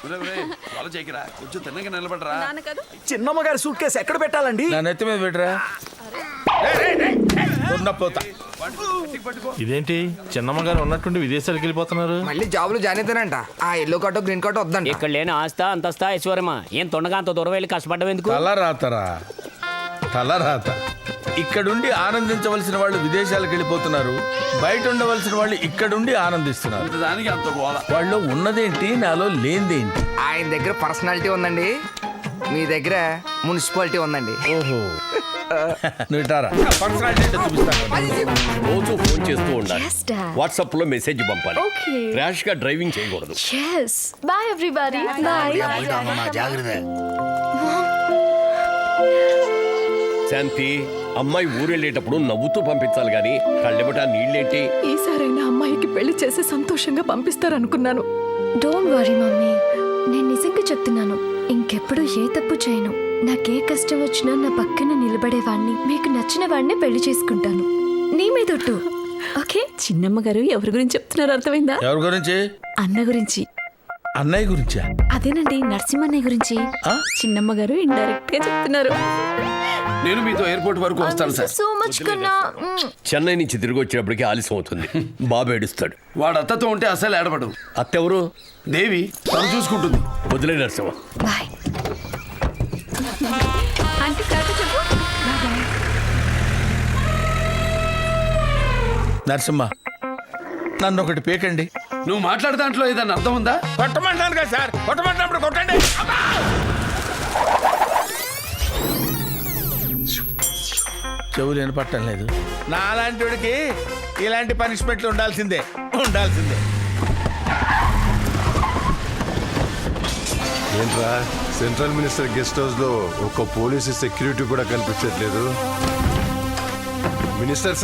కొంచెం తిన్నగా నిలబడరా. చిన్నమ్మ గారి సూట్ కేసు ఎక్కడ పెట్టాలండి? నా నెత్తి మీద పెట్టరా. ఇదేంటి చిన్నమ్మ గారు ఉన్నట్టుండి విదేశాలకు వెళ్ళిపోతున్నారు? మళ్ళీ జాబులు జాయిన్ అవుతానంట. ఆ ఎల్లో కార్డు గ్రీన్ కార్డు వద్దంట. ఇక్కడ లేని ఆస్తా అంతస్తా ఐశ్వర్యమా ఏం తొండగా అంత దూరం వెళ్ళి కష్టపడ్డం ఎందుకు? తలరాతరా తలరాత. ఇక్కడుండి ఆనందించవలసిన వాళ్ళు విదేశాలకు వెళ్ళిపోతున్నారు, బయట ఉండవలసిన వాళ్ళు ఇక్కడుండి ఆనందిస్తున్నారు. దానికి అంత గోల. వాళ్ళు ఉన్నదేంటి, నాలో లేనిదేంటి? ఆయన దగ్గర పర్సనాలిటీ ఉందండి, మీ దగ్గర మున్సిపాలిటీ ఉందండి. ఓహో నువ్వుటారా పర్సనాలిటీ చూపిస్తాను. రోజు ఫోన్ చేస్తూ ఉండాలి. Yes, Dad. వాట్సాప్ లో మెసేజ్ పంపాలి. Okay. ర్యాష్ గా డ్రైవింగ్ చేయకూడదు. Yes. Bye everybody. Bye. శాంతి, అమ్మాయి ఊరెళ్ళేటప్పుడు నవ్వుతూ పంపించాలి గాని కళ్ళెబట నీళ్ళేంటి? ఈసారైనా అమ్మాయికి పెళ్లి చేసి సంతోషంగా పంపిస్తారనుకున్నాను. Don't worry మమ్మీ, నేను నిజంగా చెప్తున్నాను, ఇంకెప్పుడు ఏ తప్పు చేయను. నాకే కష్టం వచ్చినా నా పక్కన నిలబడేవాణ్ణి, మీకు నచ్చిన వాడిని పెళ్లి చేసుకుంటాను. నీ మీదొట్టు. ఓకే? చిన్నమ్మ గారు ఎవరి గురించి చెప్తున్నారు అర్థమైందా? ఎవరి గురించి? అన్న గురించి. అన్నయ్య గురించా? అదేనండి, నరసింహన్నయ్య గురించి. చిన్నమ్మ గారు ఇండైరెక్ట్ గా చెప్తున్నారు. నేను మీతో ఎయిర్పోర్ట్ వరకు వస్తాను సార్. సో మచ్ కన్నా. చెన్నై నుంచి తిరిగి వచ్చేటప్పటికి ఆలస్యం అవుతుంది. బాబు ఏడుస్తాడు. వాడు అత్తతో ఉంటే అసలు ఏడబడు. అత్తెవరు? దేవి తను చూసుకుంటుంది. వదిలే నరసింహ. బాయ్. ఆంటీ టాటా చెప్పు. నరసింహ, నన్ను ఒకటి పేకండి. నువ్వు మాట్లాడే దాంట్లో ఏదన్నా అర్థం ఉందా? కొట్టమంటాను కదా సార్, కొట్టమంటున్నప్పుడు కొట్టండి. చెవులు వినపట్టం లేదు. నా అలాంటి వాడికి ఇలాంటి పనిష్మెంట్లు ఉండాల్సిందే. ఏంట్రా, సెంట్రల్ మినిస్టర్ గెస్ట్ హౌస్ లో ఒక పోలీసు సెక్యూరిటీ కూడా కనిపించట్లేదు. మినిస్టర్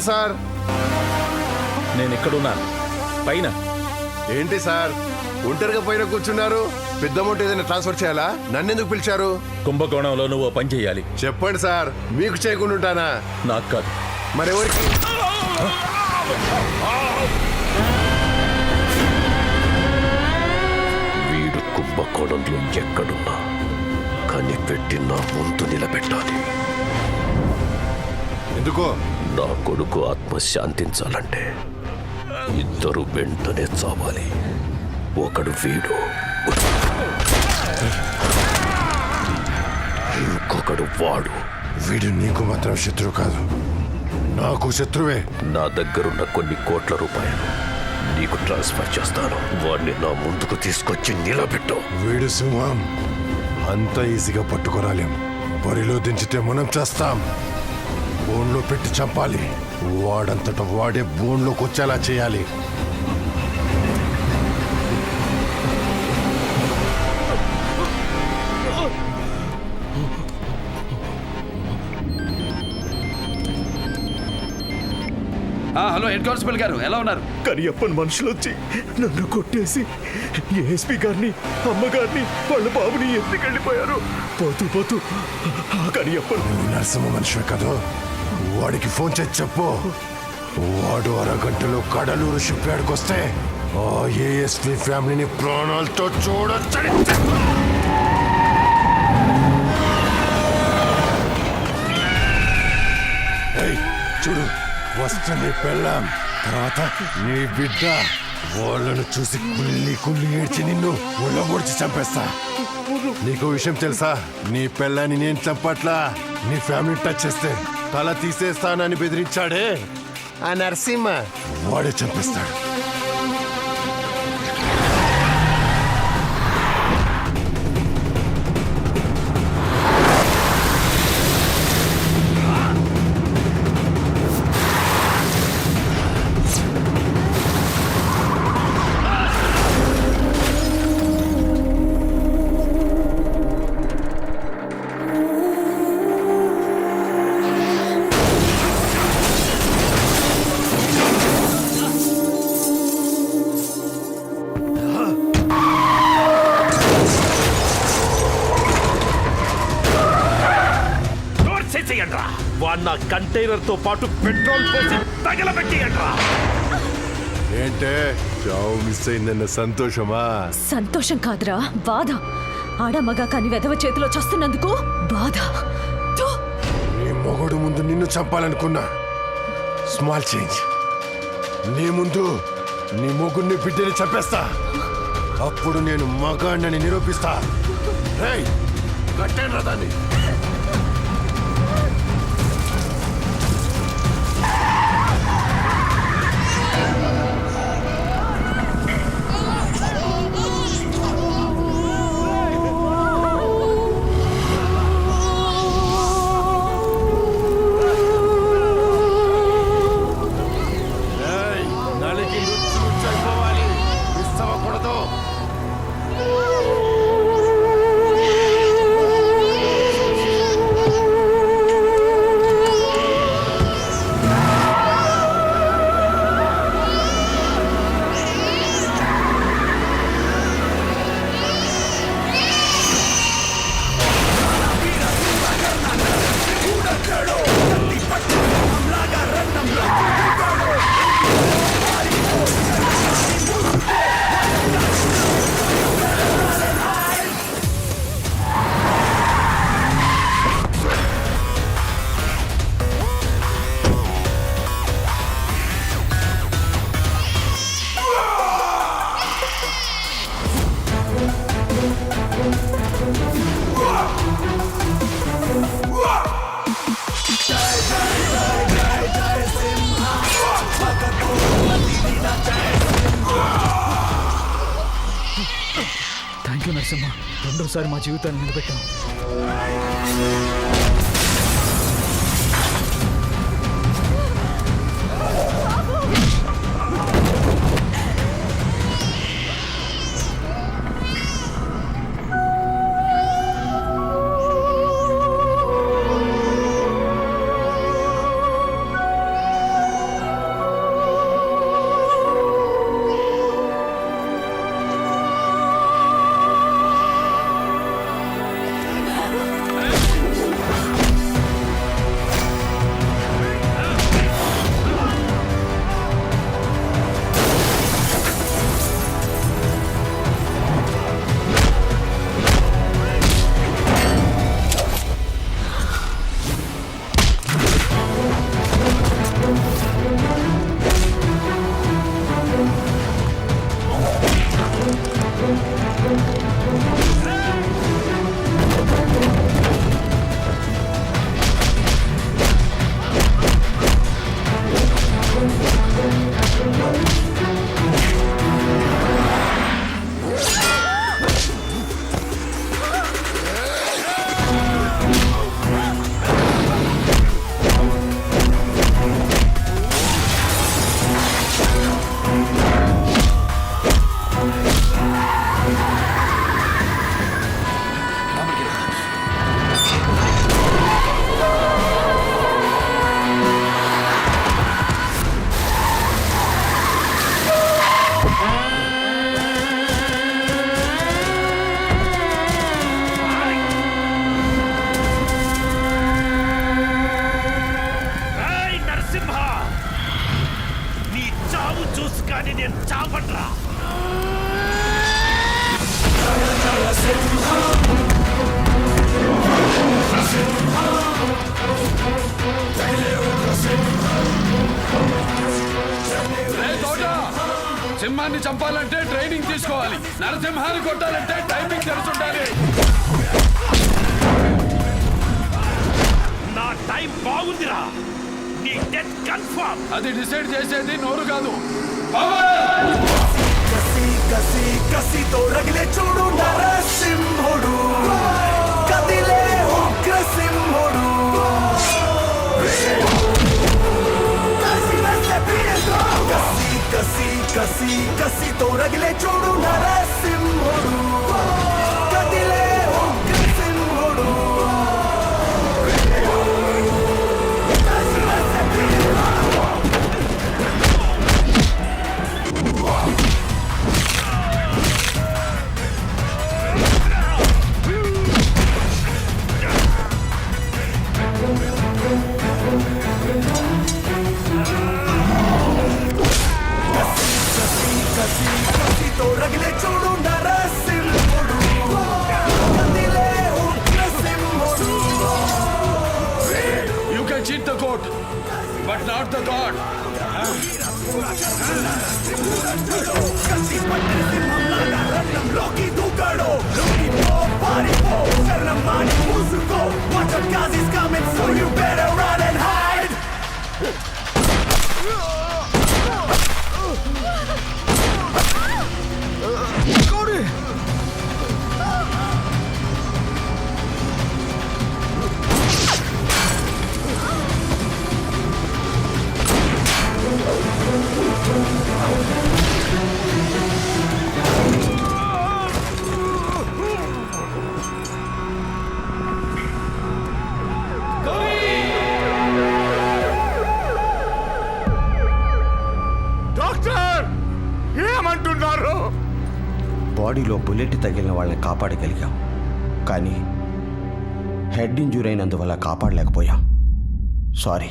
సార్ నేను ఎక్కడున్నాను? పైన. ఏంటి సార్ ఒంటరిగా పైన కూర్చున్నారు? పెద్ద అమౌంట్ ఏదైనా ట్రాన్స్ఫర్ చేయాలా? నన్నెందుకు పిలిచారు? కుంభకోణంలో నువ్వు పని చేయాలి. చెప్పండి సార్, మీకు చేయకుండా ఉంటానా? నాకు కాదు, మరెవరికి? వీడు కుంభకోణంలో ఎక్కడున్నా కానీ పెట్టి నా ముందు నిలబెట్టాలి. ఎందుకో? నా కొడుకు ఆత్మ శాంతించాలంటే ఇద్దరు వెంటనే చావాలి. ఒకడు వీడు, ఇంకొకడు వాడు. వీడు నీకు మాత్రం శత్రువు కాదు, నాకు శత్రువే. నా దగ్గరున్న కొన్ని కోట్ల రూపాయలు నీకు ట్రాన్స్ఫర్ చేస్తాను. వాడిని నా ముందుకు తీసుకొచ్చి నిలబెట్టు. వీడు సింహం, అంత ఈజీగా పట్టుకోరాలేం. బరిలో దించితే మనం చేస్తాం. బోన్లో పెట్టి చంపాలి. వాడంతట వాడే బోన్లోకి వచ్చేలా చేయాలి. హలో హెడ్ కానిస్టేబుల్ గారు, ఎలా ఉన్నారు? కరియప్పన్ మనుషులు వచ్చి నన్ను కొట్టేసి ఏఎస్పీ గారిని, అమ్మగారిని, వాళ్ళ బాబుని ఎత్తుకెళ్ళిపోయారు. పోతూ ఆ కరియప్పన్. నరసింహ మనిషివే కదా, వాడికి ఫోన్ చేసి చెప్పు. వాడు అరగంటలో కడలూరు షిప్ యార్డ్కి వస్తే ఆ ఏఎస్పీ ఫ్యామిలీని ప్రాణాలతో చూడొచ్చని. చూడు, వస్తే నీ పెళ్ళాం, తర్వాత నీ బిడ్డ. వాళ్ళను చూసి కుళ్ళి ఏడ్చి నిన్ను ఒళ్ళ పొడిచి చంపేస్తా. నీకు విషయం తెలుసా? నీ పెళ్ళాన్ని నేను చంపట్లా, నీ ఫ్యామిలీ టచ్ చేస్తే తల తీసేస్తానని బెదిరించాడే ఆ నరసింహ, వాడే చంపేస్తాడు. వాడిన కంటైనర్ తో పాటు పెట్రోల్ పోసి తగలబెట్టియండ్రా. ఏంటే చావు మిస్ అయిందన్న సంతోషమా? సంతోషం కాదురా, బాధ. ఆడమగా కాని వెధవ చేతిలో చస్తున్నందుకు బాధ. థు. నీ మొగుడు ముందు నిన్ను చంపాలనుకున్నా. Small change. నీ ముందు నీ మొగుడిని బిడ్డని చంపేస్తా. అప్పుడు నేను మగాడిని నిరూపిస్తా. రేయ్, కట్టండి రా దాన్ని. థ్యాంక్ యూ నరసింహ, రెండోసారి మా జీవితాన్ని నిలబెట్టాం. సింహాన్ని చంపాలంటే ట్రైనింగ్ తీసుకోవాలి, నరసింహాన్ని కొట్టాలంటే టైమింగ్ తెలుసుండాలి. నా టైం బాగుందిరా, నీ డెత్ కన్ఫర్మ్. అది డిసైడ్ చేసేది నోరు కాదు. కసి కసి కసితో రగిలే చూడు నరసింహుడు, కదిలే ఉగ్రసింహుడు. కసి కసి కసి కసితో రగిలే చూడు నరసింహుడు, కదిలే ఉగ్రసింహుడు. కసి ఫైట్లో బుల్లెట్ తగిలిన వాళ్ళని కాపాడగలిగాం, కానీ హెడ్ ఇంజూరీ అయినందువల్ల కాపాడలేకపోయాం. సారీ.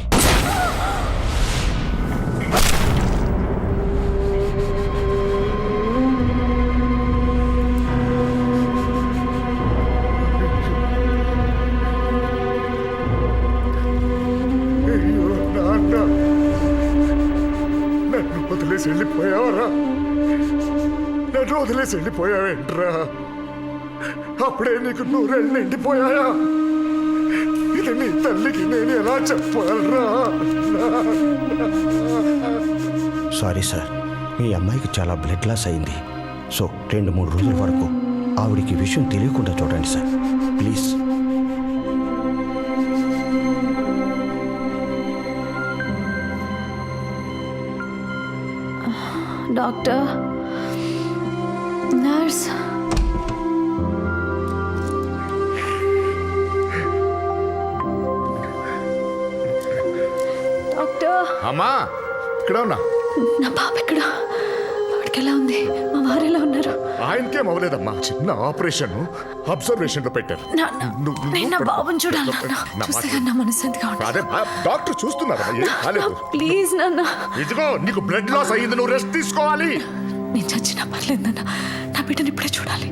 అయ్యో నాన్న, నన్ను వదిలేసి వెళ్ళిపోయావరా? నన్ను వదిలేసి వెళ్ళిపోయావేంట్రా? అప్పుడే నీకు 100 ఏళ్ళు నిండిపోయాయా? ఇది నీ తల్లికి నేను ఎలా చెప్పాలరా? సారీ సార్, మీ అమ్మాయికి చాలా బ్లడ్ లాస్ అయింది. సో 2-3 రోజుల వరకు ఆవిడికి విషయం తెలియకుండా చూడండి sir, please. Doctor, nurse, doctor. అమ్మా, ఇక్కడ ఉన్నా. నా పాప ఎక్కడ? వాడికి ఎలా ఉంది? మా వారు ఎలా ఉన్నారు? ఆయనకేం అవ్వలేదమ్మా, చిన్న ఆపరేషన్ అబ్జర్వేషన్ లో పెట్టారు. నేను నా బాబుని చూడాలి నాన్న. చూస్తే కానీ నా మనశ్శాంతిగా ఉంటుంది. అదే డాక్టర్ చూస్తున్నారమ్మా, ఏం కాలేదు. ప్లీజ్ నాన్న. ఇదిగో నీకు బ్లడ్ లాస్ అయ్యింది, నువ్వు రెస్ట్ తీసుకోవాలి. నేను చచ్చినా పర్లేదు నాన్న, నా బిడ్డని ఇప్పుడే చూడాలి.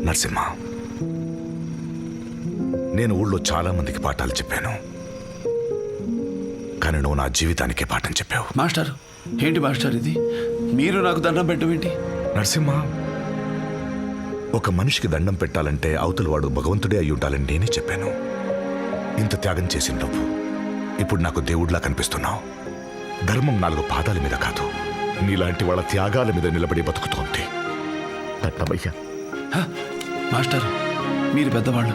నరసింహ, నేను ఊళ్ళో చాలా మందికి పాఠాలు చెప్పాను, కానీ నువ్వు నా జీవితానికే పాఠం చెప్పావు. మాస్టర్, ఏంటి మాస్టర్ ఇది? మీరు నాకు దండం పెట్టమేంటి? నరసింహ, ఒక మనిషికి దండం పెట్టాలంటే అవతల వాడు భగవంతుడే అయి ఉండాలని నేనే చెప్పాను. ఇంత త్యాగం చేసిన నువ్వు ఇప్పుడు నాకు దేవుడిలా కనిపిస్తున్నావు. ధర్మం 4 పాదాల మీద కాదు, నీలాంటి వాళ్ళ త్యాగాల మీద నిలబడి బతుకుతోంది. దండమయ్యా. మాస్టర్, మీరు పెద్దవాళ్ళు,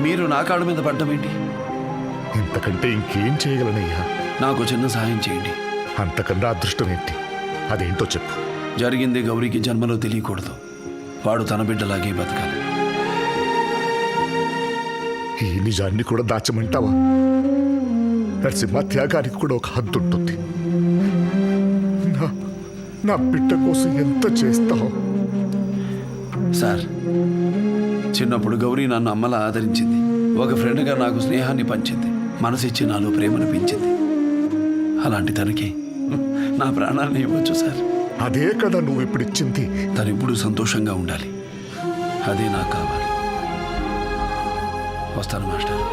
మీరు నా కాళ్ళ మీద పడ్డమేంటి? ఇంతకంటే ఇంకేం చేయగలనయ్యా? నాకు చిన్న సహాయం చేయండి. అంతకన్నా అదృష్టం ఏంటి? అదేంటో చెప్పు. జరిగింది గౌరీకి జన్మలో తెలియకూడదు. వాడు తన బిడ్డలాగే బతకాలి. ఈ నిజాన్ని కూడా దాచమంటావా? నరసింహ, త్యాగానికి కూడా ఒక హద్దు ఉంటుంది. నా బిడ్డ కోసం ఎంత చేస్తావు? సార్, చిన్నప్పుడు గౌరీ నన్ను అమ్మలా ఆదరించింది. ఒక ఫ్రెండ్గా నాకు స్నేహాన్ని పంచింది, మనసిచ్చి నాలో ప్రేమను పెంచింది. అలాంటి తనకి నా ప్రాణాన్ని ఇవ్వచ్చు సార్. అదే కదా నువ్వు ఇప్పుడు ఇచ్చింది. తను ఇప్పుడు సంతోషంగా ఉండాలి, అదే నాకు కావాలి. వస్తాను మాస్టర్.